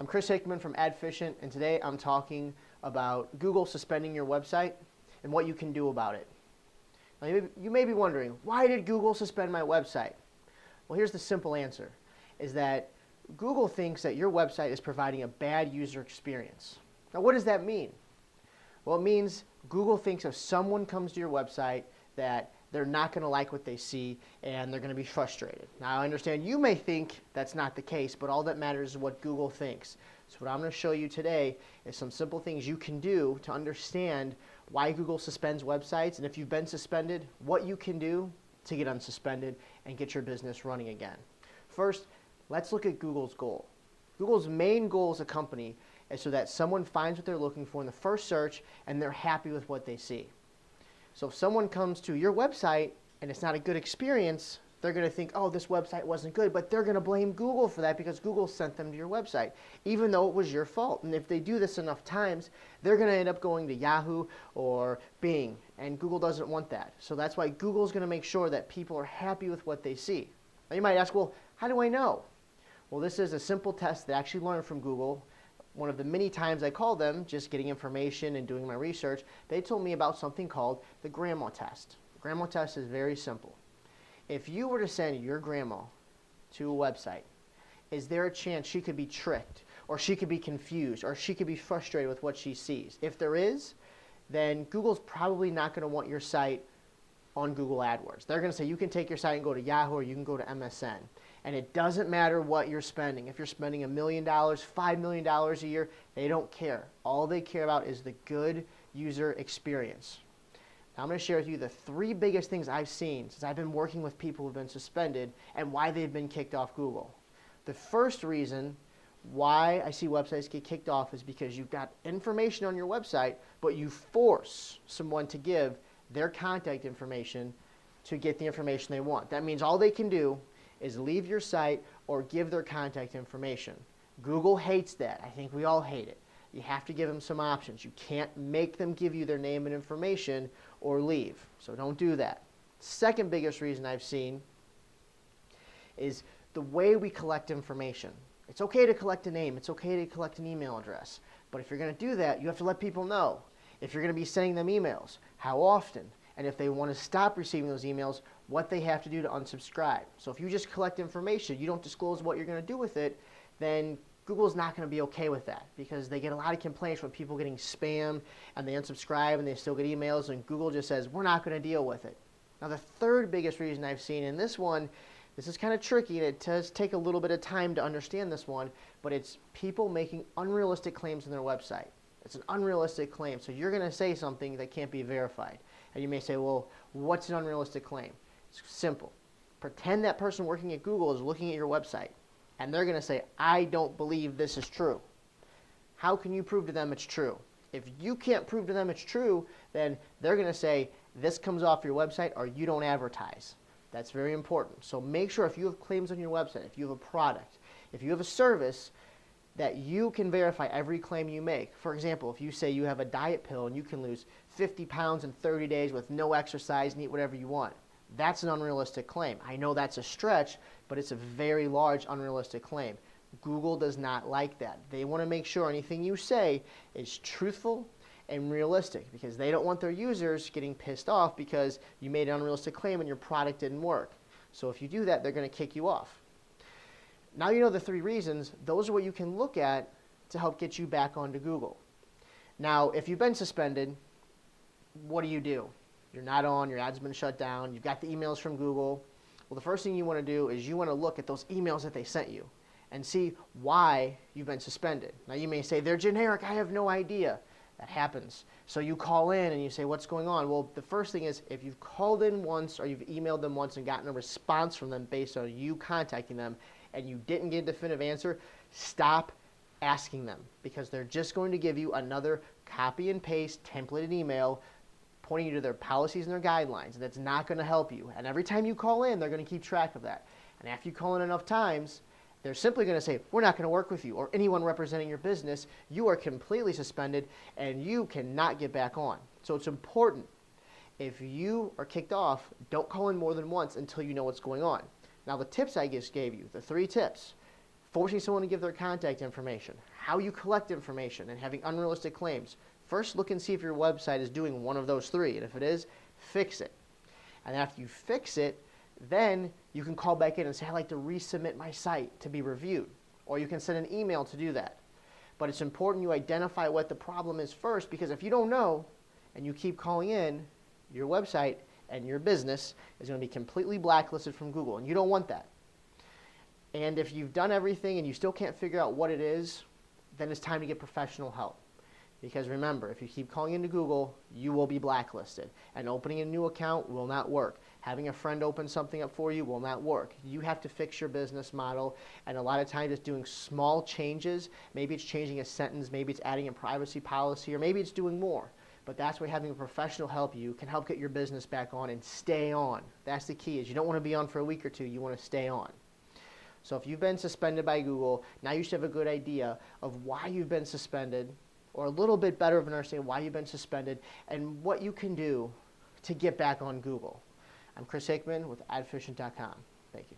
I'm Chris Hickman from Adficient, and today I'm talking about Google suspending your website and what you can do about it. Now, you may be wondering, why did Google suspend my website? Well, here's the simple answer, is that Google thinks that your website is providing a bad user experience. Now, what does that mean? Well, it means Google thinks if someone comes to your website that they're not going to like what they see and they're going to be frustrated. Now, I understand you may think that's not the case, but all that matters is what Google thinks. So what I'm going to show you today is some simple things you can do to understand why Google suspends websites, and if you've been suspended, what you can do to get unsuspended and get your business running again. First, let's look at Google's goal. Google's main goal as a company is so that someone finds what they're looking for in the first search and they're happy with what they see. So if someone comes to your website and it's not a good experience, they're going to think, oh, this website wasn't good, but they're going to blame Google for that because Google sent them to your website, even though it was your fault. And if they do this enough times, they're going to end up going to Yahoo or Bing, and Google doesn't want that. So that's why Google's going to make sure that people are happy with what they see. Now you might ask, well, how do I know? Well, this is a simple test that I actually learned from Google. One of the many times I called them, just getting information and doing my research, they told me about something called the grandma test. The grandma test is very simple. If you were to send your grandma to a website, is there a chance she could be tricked, or she could be confused, or she could be frustrated with what she sees? If there is, then Google's probably not going to want your site on Google Adwords. They're going to say you can take your site and go to Yahoo, or you can go to MSN. And it doesn't matter what you're spending. If you're spending $1 million, $5 million a year, they don't care. All they care about is the good user experience. Now I'm going to share with you the 3 biggest things I've seen since I've been working with people who've been suspended and why they've been kicked off Google. The first reason why I see websites get kicked off is because you've got information on your website, but you force someone to give their contact information to get the information they want. That means all they can do is leave your site or give their contact information. Google hates that. I think we all hate it. You have to give them some options. You can't make them give you their name and information or leave. So don't do that. Second biggest reason I've seen is the way we collect information. It's okay to collect a name. It's okay to collect an email address. But if you're going to do that, you have to let people know. If you're going to be sending them emails, how often? And if they want to stop receiving those emails, what they have to do to unsubscribe. So if you just collect information, you don't disclose what you're going to do with it, then Google's not going to be okay with that because they get a lot of complaints from people getting spam and they unsubscribe and they still get emails, and Google just says, we're not going to deal with it. Now the third biggest reason I've seen, and this is kind of tricky and it does take a little bit of time to understand this one, but it's people making unrealistic claims on their website. It's an unrealistic claim. So you're going to say something that can't be verified. And you may say, well, what's an unrealistic claim? It's simple. Pretend that person working at Google is looking at your website, and they're going to say, I don't believe this is true. How can you prove to them it's true? If you can't prove to them it's true, then they're going to say, this comes off your website or you don't advertise. That's very important. So make sure if you have claims on your website, if you have a product, if you have a service, that you can verify every claim you make. For example, if you say you have a diet pill and you can lose 50 pounds in 30 days with no exercise and eat whatever you want, that's an unrealistic claim. I know that's a stretch, but it's a very large unrealistic claim. Google does not like that. They want to make sure anything you say is truthful and realistic because they don't want their users getting pissed off because you made an unrealistic claim and your product didn't work. So if you do that, they're going to kick you off. Now you know the 3 reasons. Those are what you can look at to help get you back onto Google. Now, if you've been suspended, what do? You're not on, your ad's been shut down, you've got the emails from Google. Well, the first thing you want to do is you want to look at those emails that they sent you and see why you've been suspended. Now you may say, they're generic, I have no idea. That happens. So you call in and you say, what's going on? Well, the first thing is if you've called in once or you've emailed them once and gotten a response from them based on you contacting them and you didn't get a definitive answer, stop asking them because they're just going to give you another copy and paste templated email pointing you to their policies and their guidelines. That's not going to help you. And every time you call in, they're going to keep track of that. And after you call in enough times, they're simply going to say, we're not going to work with you or anyone representing your business. You are completely suspended and you cannot get back on. So it's important. If you are kicked off, don't call in more than once until you know what's going on. Now the tips I just gave you, the 3 tips. forcing someone to give their contact information, how you collect information, and having unrealistic claims. First, look and see if your website is doing one of those three, and if it is, fix it. And after you fix it, then you can call back in and say, I'd like to resubmit my site to be reviewed. Or you can send an email to do that. But it's important you identify what the problem is first, because if you don't know and you keep calling in, your website and your business is going to be completely blacklisted from Google, and you don't want that. And if you've done everything and you still can't figure out what it is, then it's time to get professional help. Because remember, if you keep calling into Google, you will be blacklisted. And opening a new account will not work. Having a friend open something up for you will not work. You have to fix your business model, and a lot of times it's doing small changes. Maybe it's changing a sentence, maybe it's adding a privacy policy, or maybe it's doing more. But that's where having a professional help you can help get your business back on and stay on. That's the key, is you don't want to be on for a week or two, you want to stay on. So if you've been suspended by Google, now you should have a good idea of why you've been suspended, or a little bit better of an understanding why you've been suspended and what you can do to get back on Google. I'm Chris Hickman with adfishing.com. Thank you.